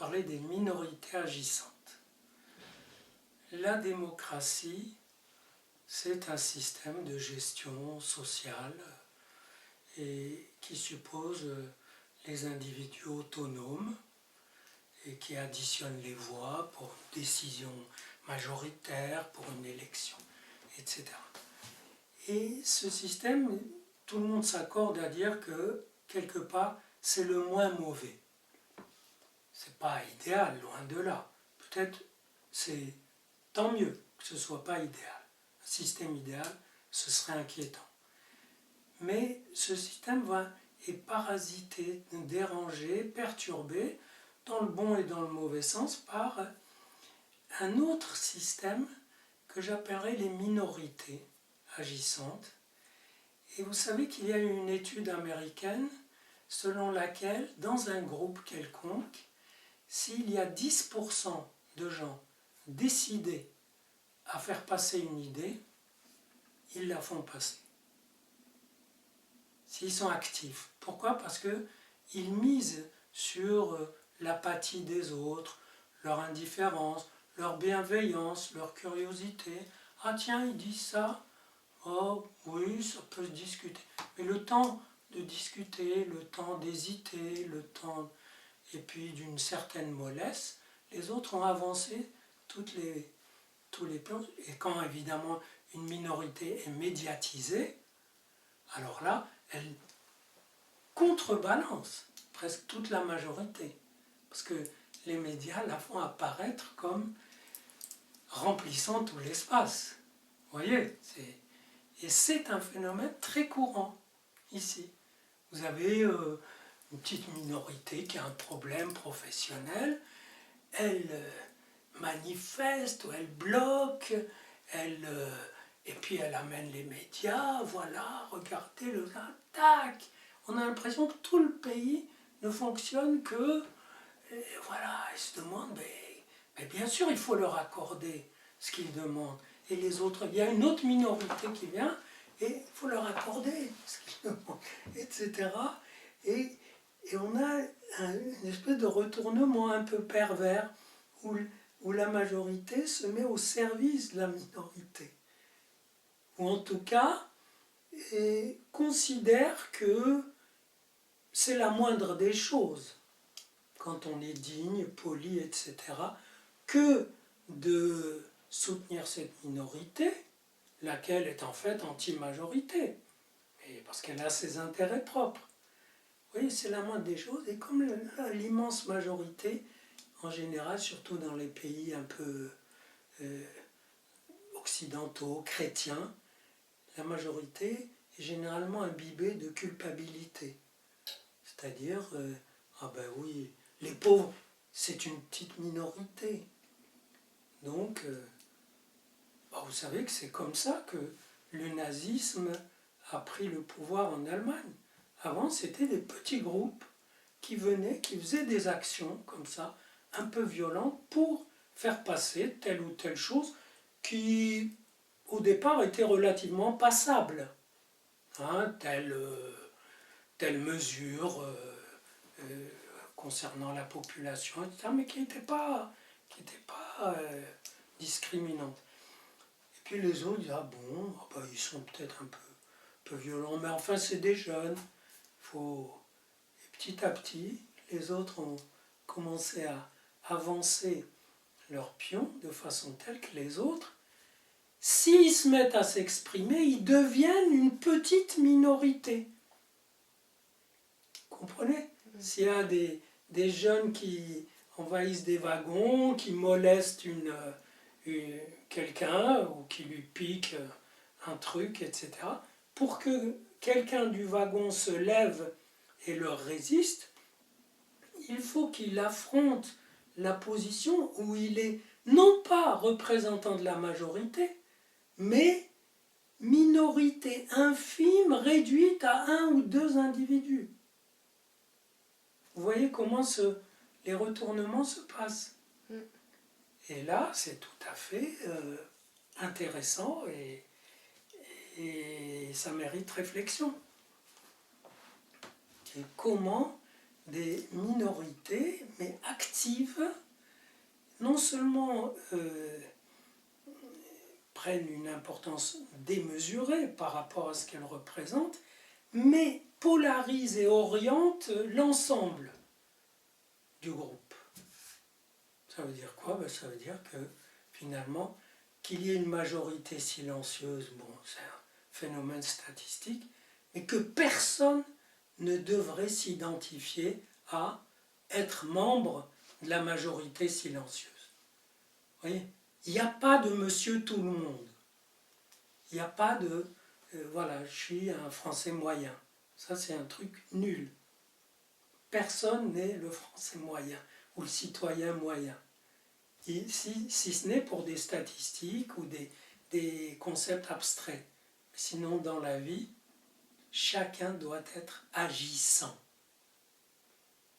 parler des minorités agissantes. La démocratie, c'est un système de gestion sociale et qui suppose les individus autonomes et qui additionne les voix pour une décision majoritaire, pour une élection, etc. Et ce système, tout le monde s'accorde à dire que, quelque part, c'est le moins mauvais. C'est pas idéal, loin de là. Peut-être c'est tant mieux que ce ne soit pas idéal. Un système idéal, ce serait inquiétant. Mais ce système est parasité, dérangé, perturbé, dans le bon et dans le mauvais sens, par un autre système que j'appellerais les minorités agissantes. Et vous savez qu'il y a eu une étude américaine selon laquelle, dans un groupe quelconque, s'il y a 10% de gens décidés à faire passer une idée, ils la font passer. S'ils sont actifs. Pourquoi? Parce qu'ils misent sur l'apathie des autres, leur indifférence, leur bienveillance, leur curiosité. Ah tiens, il dit ça. Oh oui, ça peut se discuter. Mais le temps de discuter, le temps d'hésiter, le temps, et puis d'une certaine mollesse, les autres ont avancé tous les plans. Et quand évidemment une minorité est médiatisée, alors là, elle contrebalance presque toute la majorité. Parce que les médias la font apparaître comme remplissant tout l'espace. Vous voyez, et c'est un phénomène très courant ici. Vous avez une petite minorité qui a un problème professionnel, elle manifeste ou elle bloque, et puis elle amène les médias, voilà, regardez le tac. On a l'impression que tout le pays ne fonctionne que, voilà, ils se demandent, mais bien sûr il faut leur accorder ce qu'ils demandent. Et les autres, il y a une autre minorité qui vient, et il faut leur accorder ce qu'ils demandent, etc. Et on a une espèce de retournement un peu pervers, où la majorité se met au service de la minorité. Ou en tout cas, considère que c'est la moindre des choses, quand on est digne, poli, etc., que de soutenir cette minorité, laquelle est en fait anti-majorité, parce qu'elle a ses intérêts propres. Vous voyez, c'est la moindre des choses, et comme l'immense majorité, en général, surtout dans les pays un peu occidentaux, chrétiens, la majorité est généralement imbibée de culpabilité. C'est-à-dire, ah ben oui, les pauvres, c'est une petite minorité. Donc, vous savez que c'est comme ça que le nazisme a pris le pouvoir en Allemagne. Avant, c'était des petits groupes qui venaient, qui faisaient des actions comme ça, un peu violentes, pour faire passer telle ou telle chose qui, au départ, était relativement passable. Hein, telle mesure concernant la population, etc., mais qui n'était pas discriminante. Et puis les autres disent, ah bon, ils sont peut-être un peu violents, mais enfin c'est des jeunes. Et petit à petit, les autres ont commencé à avancer leurs pions de façon telle que les autres, s'ils se mettent à s'exprimer, ils deviennent une petite minorité. Vous comprenez? S'il y a des jeunes qui envahissent des wagons, qui molestent quelqu'un ou qui lui piquent un truc, etc., pour que quelqu'un du wagon se lève et leur résiste, il faut qu'il affronte la position où il est non pas représentant de la majorité, mais minorité infime réduite à un ou deux individus. Vous voyez comment les retournements se passent. Et là, c'est tout à fait intéressant et ça mérite réflexion. Et comment des minorités, mais actives, collectives, non seulement prennent une importance démesurée par rapport à ce qu'elles représentent, mais polarisent et orientent l'ensemble du groupe. Ça veut dire quoi? Ça veut dire que finalement, qu'il y ait une majorité silencieuse, bon, c'est un phénomène statistique, mais que personne ne devrait s'identifier à être membre de la majorité silencieuse. Vous voyez? Il n'y a pas de monsieur tout le monde. Il n'y a pas de voilà, je suis un Français moyen. Ça, c'est un truc nul. Personne n'est le Français moyen ou le citoyen moyen. Et si ce n'est pour des statistiques ou des concepts abstraits. Sinon, dans la vie, chacun doit être agissant.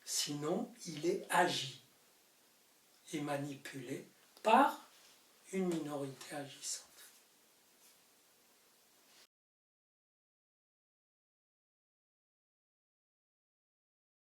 Sinon, il est agi et manipulé par une minorité agissante.